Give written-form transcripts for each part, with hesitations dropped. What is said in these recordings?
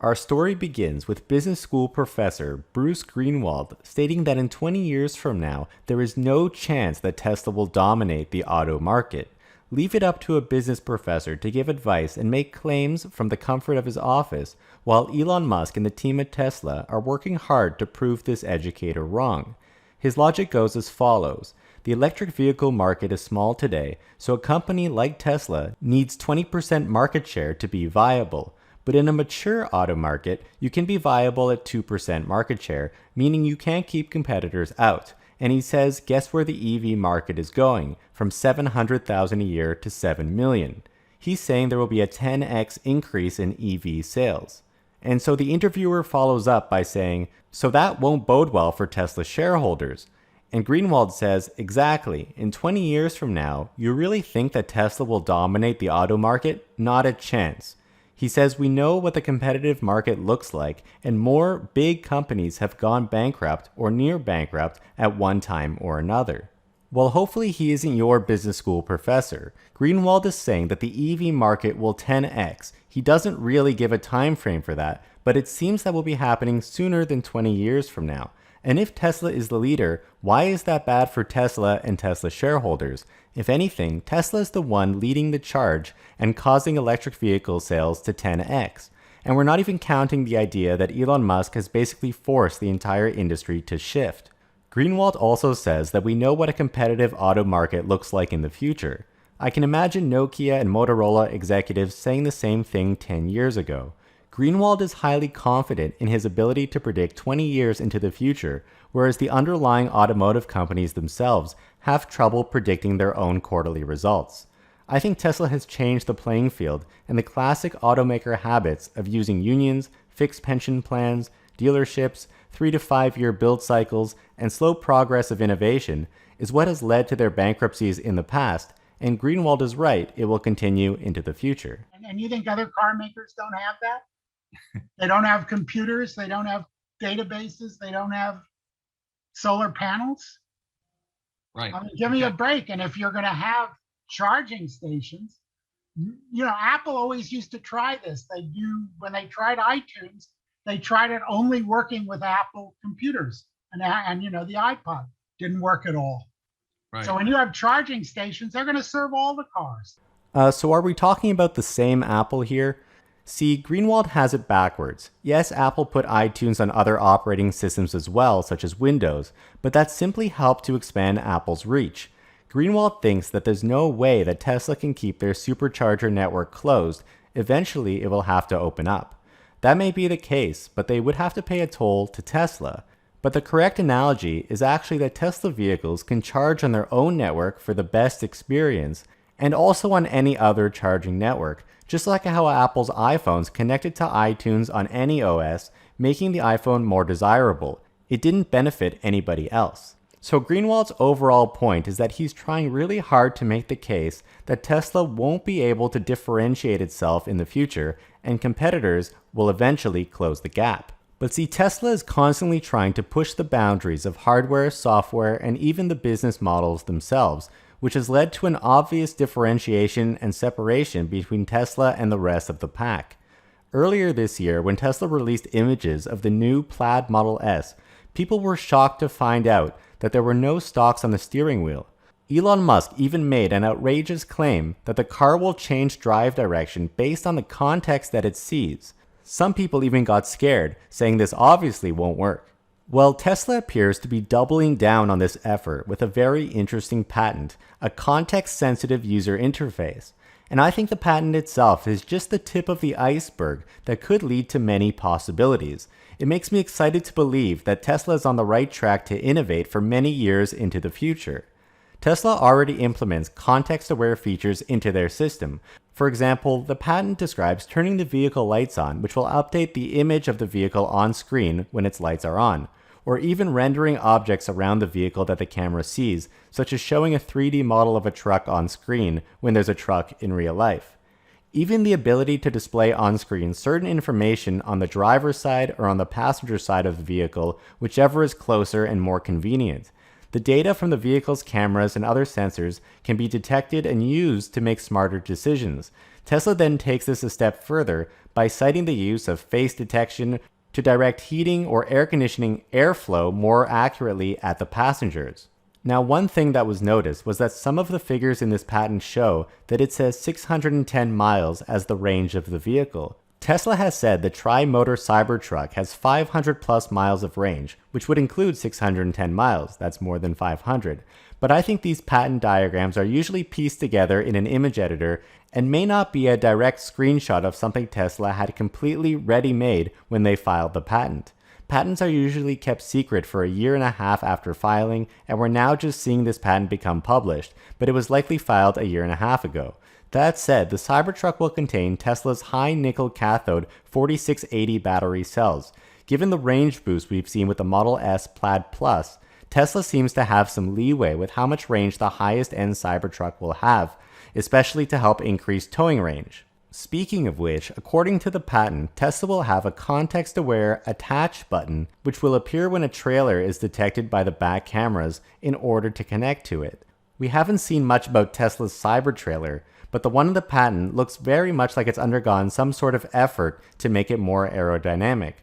Our story begins with business school professor Bruce Greenwald stating that in 20 years from now, there is no chance that Tesla will dominate the auto market. Leave it up to a business professor to give advice and make claims from the comfort of his office, while Elon Musk and the team at Tesla are working hard to prove this educator wrong. His logic goes as follows. The electric vehicle market is small today, so a company like Tesla needs 20% market share to be viable. But in a mature auto market, you can be viable at 2% market share, meaning you can't keep competitors out. And he says, guess where the EV market is going? From 700,000 a year to 7 million. He's saying there will be a 10x increase in EV sales. And so the interviewer follows up by saying, so that won't bode well for Tesla shareholders. And Greenwald says, exactly, in 20 years from now, you really think that Tesla will dominate the auto market? Not a chance. He says we know what the competitive market looks like, and more big companies have gone bankrupt or near bankrupt at one time or another. Well, hopefully he isn't your business school professor. Greenwald is saying that the EV market will 10x. He doesn't really give a time frame for that, but it seems that will be happening sooner than 20 years from now. And if Tesla is the leader, why is that bad for Tesla and Tesla shareholders? If anything, Tesla is the one leading the charge and causing electric vehicle sales to 10x. And we're not even counting the idea that Elon Musk has basically forced the entire industry to shift. Greenwald also says that we know what a competitive auto market looks like in the future. I can imagine Nokia and Motorola executives saying the same thing 10 years ago. Greenwald is highly confident in his ability to predict 20 years into the future, whereas the underlying automotive companies themselves have trouble predicting their own quarterly results. I think Tesla has changed the playing field, and the classic automaker habits of using unions, fixed pension plans, dealerships, 3 to 5 year build cycles, and slow progress of innovation is what has led to their bankruptcies in the past, and Greenwald is right, it will continue into the future. And you think other car makers don't have that? They don't have computers, they don't have databases, they don't have solar panels. Right. I mean, give me a break. And if you're going to have charging stations, Apple always used to try this. When they tried iTunes, they tried it only working with Apple computers, and the iPod didn't work at all. Right. So when you have charging stations, they're going to serve all the cars. So are we talking about the same Apple here? See, Greenwald has it backwards. Yes, Apple put iTunes on other operating systems as well, such as Windows, but that simply helped to expand Apple's reach. Greenwald thinks that there's no way that Tesla can keep their supercharger network closed. Eventually, it will have to open up. That may be the case, but they would have to pay a toll to Tesla. But the correct analogy is actually that Tesla vehicles can charge on their own network for the best experience, and also on any other charging network, just like how Apple's iPhones connected to iTunes on any OS, making the iPhone more desirable. It didn't benefit anybody else. So Greenwald's overall point is that he's trying really hard to make the case that Tesla won't be able to differentiate itself in the future, and competitors will eventually close the gap. But see, Tesla is constantly trying to push the boundaries of hardware, software, and even the business models themselves, which has led to an obvious differentiation and separation between Tesla and the rest of the pack. Earlier this year, when Tesla released images of the new Plaid Model S, people were shocked to find out that there were no stalks on the steering wheel. Elon Musk even made an outrageous claim that the car will change drive direction based on the context that it sees. Some people even got scared, saying this obviously won't work. Well, Tesla appears to be doubling down on this effort with a very interesting patent, a context-sensitive user interface. And I think the patent itself is just the tip of the iceberg that could lead to many possibilities. It makes me excited to believe that Tesla is on the right track to innovate for many years into the future. Tesla already implements context-aware features into their system. For example, the patent describes turning the vehicle lights on, which will update the image of the vehicle on screen when its lights are on, or even rendering objects around the vehicle that the camera sees, such as showing a 3D model of a truck on screen when there's a truck in real life. Even the ability to display on screen certain information on the driver's side or on the passenger side of the vehicle, whichever is closer and more convenient. The data from the vehicle's cameras and other sensors can be detected and used to make smarter decisions. Tesla then takes this a step further by citing the use of face detection to direct heating or air conditioning airflow more accurately at the passengers. Now, one thing that was noticed was that some of the figures in this patent show that it says 610 miles as the range of the vehicle. Tesla has said the tri-motor Cybertruck has 500 plus miles of range, which would include 610 miles. That's more than 500. But I think these patent diagrams are usually pieced together in an image editor and may not be a direct screenshot of something Tesla had completely ready-made when they filed the patent. Patents are usually kept secret for a year and a half after filing, and we're now just seeing this patent become published, but it was likely filed a year and a half ago. That said, the Cybertruck will contain Tesla's high-nickel cathode 4680 battery cells. Given the range boost we've seen with the Model S Plaid Plus, Tesla seems to have some leeway with how much range the highest-end Cybertruck will have, especially to help increase towing range. Speaking of which, according to the patent, Tesla will have a context-aware attach button which will appear when a trailer is detected by the back cameras in order to connect to it. We haven't seen much about Tesla's Cybertrailer, but the one in the patent looks very much like it's undergone some sort of effort to make it more aerodynamic.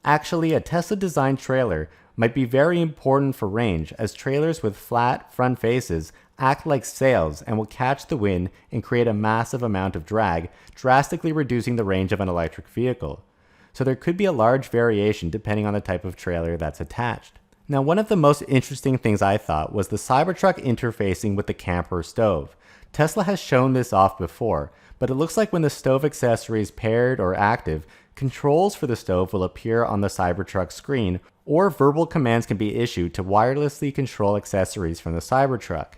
Actually, a Tesla-designed trailer might be very important for range, as trailers with flat front faces act like sails and will catch the wind and create a massive amount of drag, drastically reducing the range of an electric vehicle. So there could be a large variation depending on the type of trailer that's attached. Now, one of the most interesting things I thought was the Cybertruck interfacing with the camper stove. Tesla has shown this off before, but it looks like when the stove accessory is paired or active, controls for the stove will appear on the Cybertruck screen, or verbal commands can be issued to wirelessly control accessories from the Cybertruck.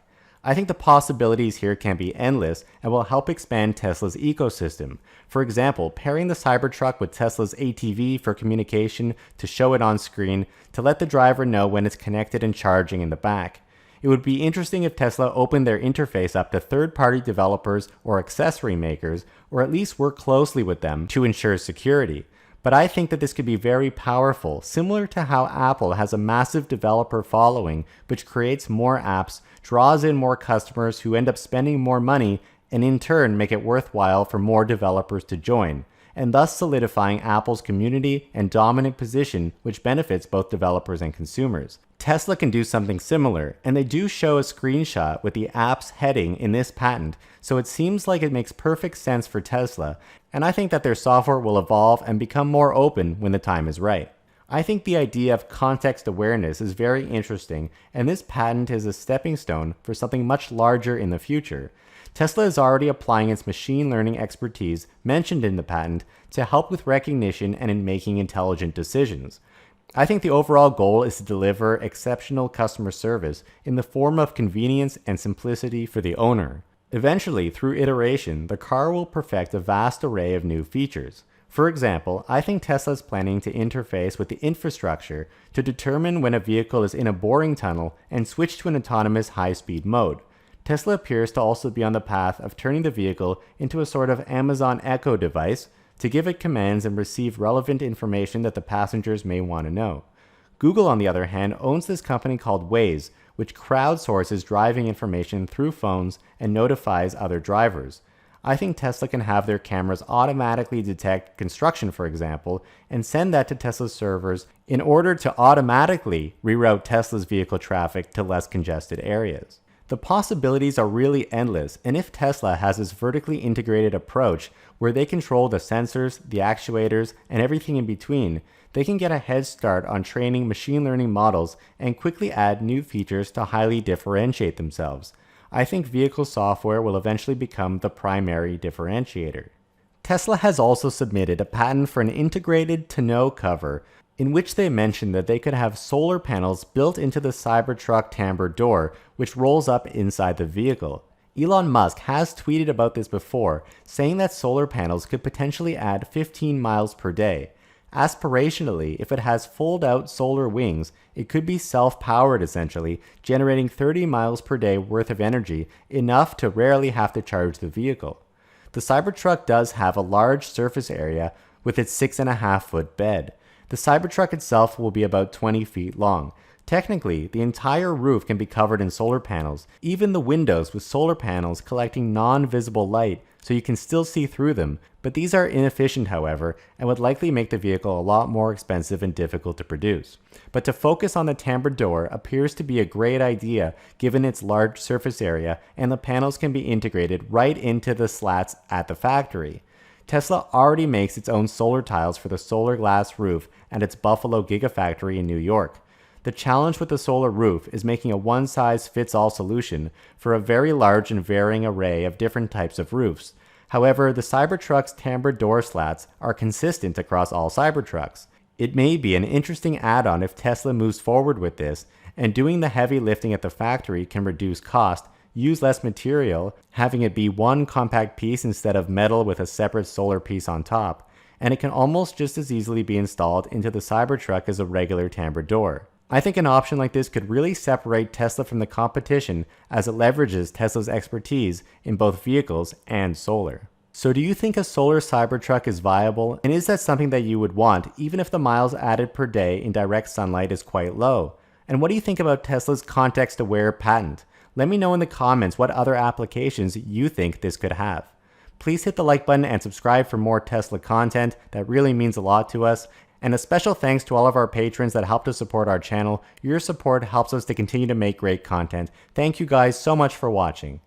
I think the possibilities here can be endless and will help expand Tesla's ecosystem. For example, pairing the Cybertruck with Tesla's ATV for communication to show it on screen to let the driver know when it's connected and charging in the back. It would be interesting if Tesla opened their interface up to third-party developers or accessory makers, or at least work closely with them to ensure security. But I think that this could be very powerful, similar to how Apple has a massive developer following, which creates more apps, draws in more customers who end up spending more money, and in turn make it worthwhile for more developers to join, and thus solidifying Apple's community and dominant position, which benefits both developers and consumers. Tesla can do something similar, and they do show a screenshot with the app's heading in this patent, so it seems like it makes perfect sense for Tesla, and I think that their software will evolve and become more open when the time is right. I think the idea of context awareness is very interesting, and this patent is a stepping stone for something much larger in the future. Tesla is already applying its machine learning expertise mentioned in the patent to help with recognition and in making intelligent decisions. I think the overall goal is to deliver exceptional customer service in the form of convenience and simplicity for the owner. Eventually, through iteration, the car will perfect a vast array of new features. For example, I think Tesla is planning to interface with the infrastructure to determine when a vehicle is in a boring tunnel and switch to an autonomous high-speed mode. Tesla appears to also be on the path of turning the vehicle into a sort of Amazon Echo device to give it commands and receive relevant information that the passengers may want to know. Google, on the other hand, owns this company called Waze, which crowdsources driving information through phones and notifies other drivers. I think Tesla can have their cameras automatically detect construction, for example, and send that to Tesla's servers in order to automatically reroute Tesla's vehicle traffic to less congested areas. The possibilities are really endless, and if Tesla has this vertically integrated approach where they control the sensors, the actuators, and everything in between, they can get a head start on training machine learning models and quickly add new features to highly differentiate themselves. I think vehicle software will eventually become the primary differentiator. Tesla has also submitted a patent for an integrated tonneau cover, in which they mentioned that they could have solar panels built into the Cybertruck tambour door, which rolls up inside the vehicle. Elon Musk has tweeted about this before, saying that solar panels could potentially add 15 miles per day. Aspirationally, if it has fold-out solar wings, it could be self-powered essentially, generating 30 miles per day worth of energy, enough to rarely have to charge the vehicle. The Cybertruck does have a large surface area with its 6.5-foot bed. The Cybertruck itself will be about 20 feet long. Technically, the entire roof can be covered in solar panels, even the windows with solar panels collecting non-visible light so you can still see through them, but these are inefficient however, and would likely make the vehicle a lot more expensive and difficult to produce. But to focus on the tambour door appears to be a great idea given its large surface area and the panels can be integrated right into the slats at the factory. Tesla already makes its own solar tiles for the solar glass roof at its Buffalo Gigafactory in New York. The challenge with the solar roof is making a one-size-fits-all solution for a very large and varying array of different types of roofs. However, the Cybertruck's tambour door slats are consistent across all Cybertrucks. It may be an interesting add-on if Tesla moves forward with this, and doing the heavy lifting at the factory can reduce cost, use less material, having it be one compact piece instead of metal with a separate solar piece on top, and it can almost just as easily be installed into the Cybertruck as a regular tambour door. I think an option like this could really separate Tesla from the competition as it leverages Tesla's expertise in both vehicles and solar. So do you think a solar Cybertruck is viable, and is that something that you would want even if the miles added per day in direct sunlight is quite low? And what do you think about Tesla's context-aware patent? Let me know in the comments what other applications you think this could have. Please hit the like button and subscribe for more Tesla content. That really means a lot to us. And a special thanks to all of our patrons that help to support our channel. Your support helps us to continue to make great content. Thank you guys so much for watching.